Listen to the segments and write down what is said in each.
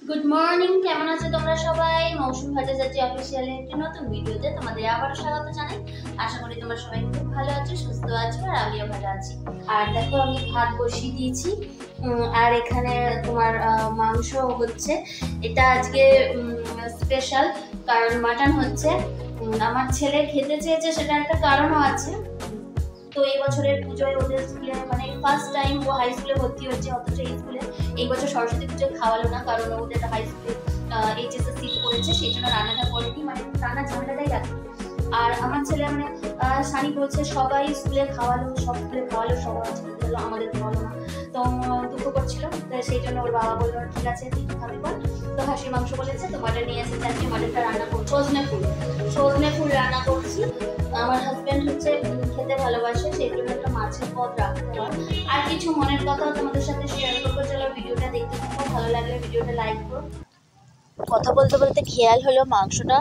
Good morning, কেমন আছো তোমরা সবাই? মৌসুমী ভট্টাচার্য অফিসিয়ালের একটি নতুন ভিডিওতে তোমাদের আবারও স্বাগত জানাই। আশা করি তোমরা সবাই খুব ভালো আছো, সুস্থ আছো, আর আমিও ভালো আছি। আর দেখো, আমি ভাত বসিয়ে দিয়েছি, আর এখানে তোমার মাংস হচ্ছে। এটা আজকে স্পেশাল, কারণ মাটন হচ্ছে। আমার ছেলে খেতে চেয়েছে, সেটা একটা কারণও আছে। তো এই বছরের পুজোয় ওদের স্কুলে মানে ফার্স্ট টাইম ও হাই স্কুলে ভর্তি হচ্ছে, অথচ এই স্কুলে এই বছর সরস্বতী পুজোয় খাওয়ালো না, কারণ ওদের হাই স্কুলে এইচএসএ সিট পড়েছে, সেই জন্য রান্নাটা করেনি, মানে রান্নার ঝামেলাটাই রাখে। আর আমার ছেলে মানে সানি বলছে সবাই স্কুলে খাওয়ালো, সব স্কুলে খাওয়ালো, সবাই খেলো, আমাদের খাওয়ালো না। তো দুঃখ করছিল, সেই জন্য ওর বাবা বললো ঠিক আছে তুই খাবি বল। তো হাঁসির মাংস বলেছে, তো মাটন নিয়ে এসেছে। আজকে মাটনটা রান্না করছি, সজনে ফুল রান্না করছি। আমার হাজব্যান্ড হচ্ছে খেতে ভালোবাসে, সেই জন্য একটা মাছের পদ রাখতে হয়। আর কিছু মনের কথাও তোমাদের সাথে শেয়ার করবো। চলো ভিডিওটা দেখতে থাকো, ভালো লাগলে ভিডিওটা লাইক করো। কথা বলতে বলতে খেয়াল হলো মাংসটা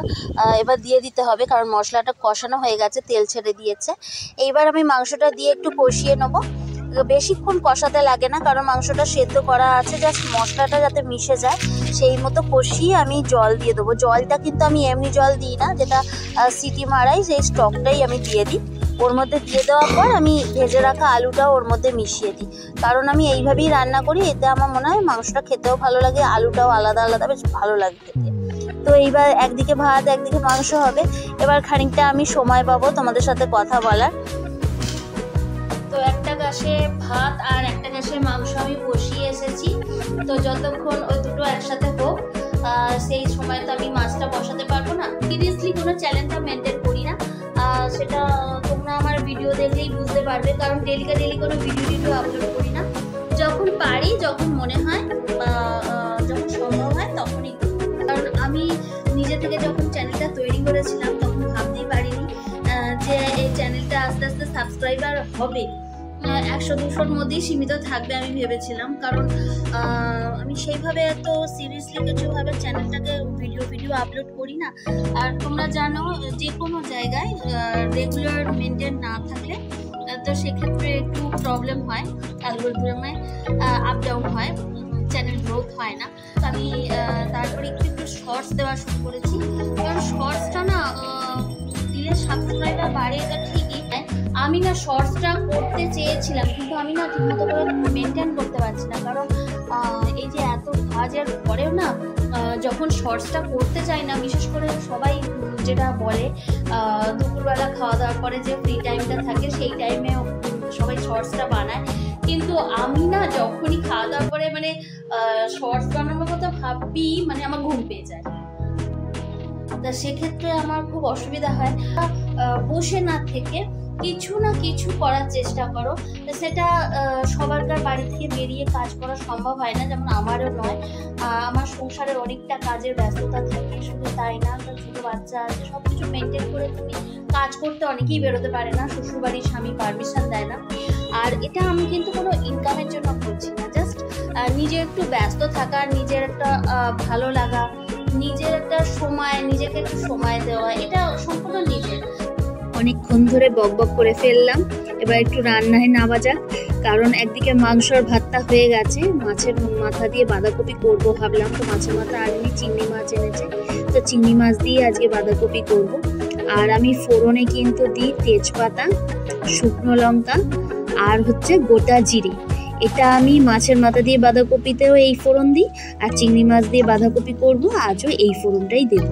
এবার দিয়ে দিতে হবে, কারণ মশলাটা কষানো হয়ে গেছে, তেল ছেড়ে দিয়েছে। এইবার আমি মাংসটা দিয়ে একটু কষিয়ে নেবো। বেশিক্ষণ কষাতে লাগে না, কারণ মাংসটা সেদ্ধ করা আছে, জাস্ট মশলাটা যাতে মিশে যায় সেই মতো কষিয়ে আমি জল দিয়ে দেবো। জলটা কিন্তু আমি এমনি জল দিই না, যেটা সিটি মারাই সেই স্টকটাই আমি দিয়ে দিই। ওর মধ্যে দিয়ে দেওয়ার পর আমি ভেজে রাখা আলুটাও ওর মধ্যে মিশিয়ে দিই, কারণ আমি এইভাবেই রান্না করি। এতে আমার মনে হয় মাংসটা খেতেও ভালো লাগে, আলুটাও আলাদা আলাদা বেশ ভালো লাগে খেতে। তো এইবার একদিকে ভাত একদিকে মাংস হবে। এবার খানিকটা আমি সময় পাবো তোমাদের সাথে কথা বলার। তো একটা গ্যাসে ভাত আর একটা গ্যাসে মাংস আমি বসিয়ে এসেছি। তো যতক্ষণ ওই দুটো একসাথে হোক, সেই সময় তো আমি মাছটা বসাতে পারবো না। সিরিয়াসলি কোনো চ্যালেঞ্জটা মেনটেন করি না, সেটা তোমরা আমার ভিডিও দেখলেই বুঝতে পারবে, কারণ ডেলি কোনো ভিডিও আপলোড করি না। যখন পারি, যখন মনে হয় বা যখন সম্ভব হয় তখনই। কারণ আমি নিজে থেকে যখন চ্যানেলটা তৈরি করেছিলাম তখন ভাবতেই পারিনি যে এই চ্যানেলটা আস্তে আস্তে সাবস্ক্রাইবার হবে, 100-200-র মধ্যেই সীমিত থাকবে আমি ভেবেছিলাম। কারণ আমি সেইভাবে এত সিরিয়াসলি কিছুভাবে চ্যানেলটাকে ভিডিও আপলোড করি না। আর তোমরা জানো যে কোনো জায়গায় রেগুলার মেনটেন না থাকলে তো সেক্ষেত্রে একটু প্রবলেম হয়, অ্যালগরিদমে আপ ডাউন হয়, চ্যানেল গ্রোথ হয় না। তো আমি তারপরে একটু শর্টস দেওয়া শুরু করেছি, কারণ শর্টসটা না দিলে সাবস্ক্রাইবার বাড়ে, এটা ঠিকই। আমি না শর্টসটা করতে চেয়েছিলাম, কিন্তু আমি না ঠিকমতো করে মেনটেন করতে পারছি না, কারণ এই যে এত কাজের পরেও না যখন শর্টসটা করতে চাই না, বিশেষ করে সবাই যেটা বলে দুপুরবেলা খাওয়া দাওয়ার পরে যে ফ্রি টাইমটা থাকে সেই টাইমে সবাই শর্টসটা বানায়, কিন্তু আমি না যখনই খাওয়া দাওয়ার পরে মানে শর্টস বানানোর কথা ভাবি, মানে আমার ঘুম পেয়ে যায়। তা সেক্ষেত্রে আমার খুব অসুবিধা হয়। বসে না থেকে কিছু না কিছু করার চেষ্টা করো। সেটা সবারকার বাড়ি থেকে বেরিয়ে কাজ করা সম্ভব হয় না, যেমন আমারও নয়। আমার সংসারের অনেকটা কাজের ব্যস্ততা থাকে, শুধু তাই না, ছোটো বাচ্চা আছে, সব কিছু মেনটেন করে তুমি কাজ করতে অনেকেই বেরোতে পারে না, শ্বশুরবাড়ির স্বামী পারমিশন দেয় না। আর এটা আমি কিন্তু কোনো ইনকামের জন্য করছি না, জাস্ট নিজের একটু ব্যস্ত থাকা, নিজের একটা ভালো লাগা, নিজের একটা সময়, নিজেকে একটু সময় দেওয়া, এটা সম্পূর্ণ নিজের। অনেকক্ষণ ধরে বকবক করে ফেললাম, এবার একটু রান্নায় নামা যাক। কারণ একদিকে মাংসর ভাতটা হয়ে গেছে, মাছের মাথা দিয়ে বাঁধাকপি করব ভাবলাম। তো মাছের মাথা আনিনি, চিংড়ি মাছ এনেছে, তো চিংড়ি মাছ দিয়ে আজকে বাঁধাকপি করব। আর আমি ফোড়নে কিন্তু দিই তেজপাতা, শুকনো লঙ্কা আর হচ্ছে গোটা জিরে। এটা আমি মাছের মাথা দিয়ে বাঁধাকপিতেও এই ফোড়ন দিই, আর চিংড়ি মাছ দিয়ে বাঁধাকপি করব আজও এই ফোড়নটাই দেব।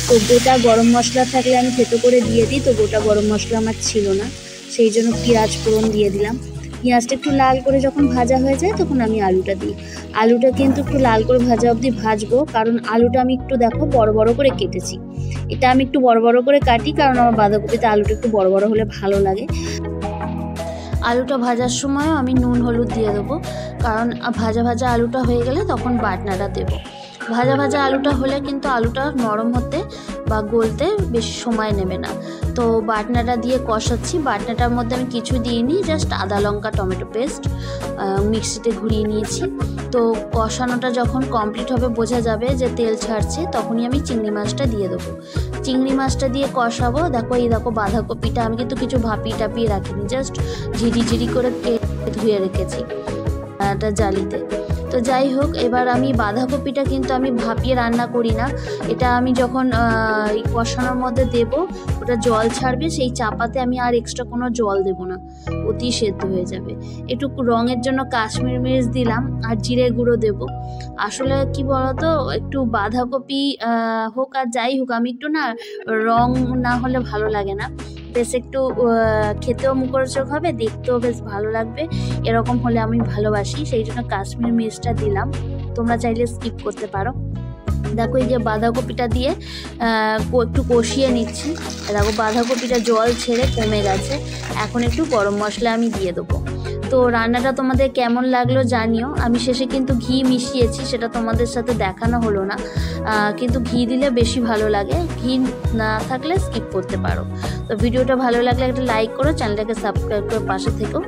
তো গোটা গরম মশলা থাকলে আমি থেতো করে দিয়ে দিই, তো গোটা গরম মশলা আমার ছিল না, সেই জন্য পেঁয়াজ ফোড়ন দিয়ে দিলাম। পেঁয়াজটা একটু লাল করে যখন ভাজা হয়ে যায় তখন আমি আলুটা দিই। আলুটা কিন্তু একটু লাল করে ভাজা অবধি ভাজবো, কারণ আলুটা আমি একটু দেখো বড় বড় করে কেটেছি। এটা আমি একটু বড় বড় করে কাটি, কারণ আমার বাঁধাকপিতে আলুটা একটু বড় বড় হলে ভালো লাগে। আলুটা ভাজার সময়ও আমি নুন হলুদ দিয়ে দেবো, কারণ ভাজা আলুটা হয়ে গেলে তখন বাটনাটা দেবো। ভাজা আলুটা হলে কিন্তু আলুটা নরম হতে বা গলতে বেশি সময় নেবে না। তো বাটনাটা দিয়ে কষাচ্ছি। বাটনাটার মধ্যে আমি কিছু দিইনি, জাস্ট আদা লঙ্কা টমেটো পেস্ট মিক্সিতে ঘুরিয়ে নিয়েছি। তো কষানোটা যখন কমপ্লিট হবে, বোঝা যাবে যে তেল ছাড়ছে, তখনই আমি চিংড়ি মাছটা দিয়ে দেবো। চিংড়ি মাছটা দিয়ে কষাবো। দেখো বাঁধাকপিটা আমি কিন্তু কিছু ভাপিয়ে রাখিনি, জাস্ট ঝিরি করে ধুয়ে রেখেছি একটা জালিতে। তো যাই হোক, এবার আমি বাঁধাকপিটা কিন্তু আমি ভাপিয়ে রান্না করি না, এটা আমি যখন কষানোর মধ্যে দেব ওটা জল ছাড়বে, সেই চাপাতে আমি আর এক্সট্রা কোনো জল দেব না, অতি সেদ্ধ হয়ে যাবে। একটু রঙের জন্য কাশ্মীর মির্চ দিলাম আর জিরে গুঁড়ো দেব। আসলে কি বলতো, একটু বাঁধাকপি হোক আর যাই হোক, আমি একটু না রং না হলে ভালো লাগে না, বেশ একটু খেতেও মুখরোচক হবে, দেখতেও বেশ ভালো লাগবে, এরকম হলে আমি ভালোবাসি, সেই জন্য কাশ্মীর মির্চটা দিলাম। তোমরা চাইলে স্কিপ করতে পারো। দেখো এই যে বাঁধাকপিটা দিয়ে একটু কষিয়ে নিচ্ছি। দেখো বাঁধাকপিটা জল ছেড়ে কমে গেছে, এখন একটু গরম মশলা আমি দিয়ে দেবো। তো রান্নাটা তোমাদের কেমন লাগলো জানিও। আমি শেষে কিন্তু ঘি মিশিয়েছি, সেটা তোমাদের সাথে দেখানো হলো না, কিন্তু ঘি দিলে বেশি ভালো লাগে, ঘি না থাকলে স্কিপ করতে পারো। তো ভিডিওটা ভালো লাগলে একটা লাইক করো, চ্যানেলটাকে সাবস্ক্রাইব করে পাশে থেকো।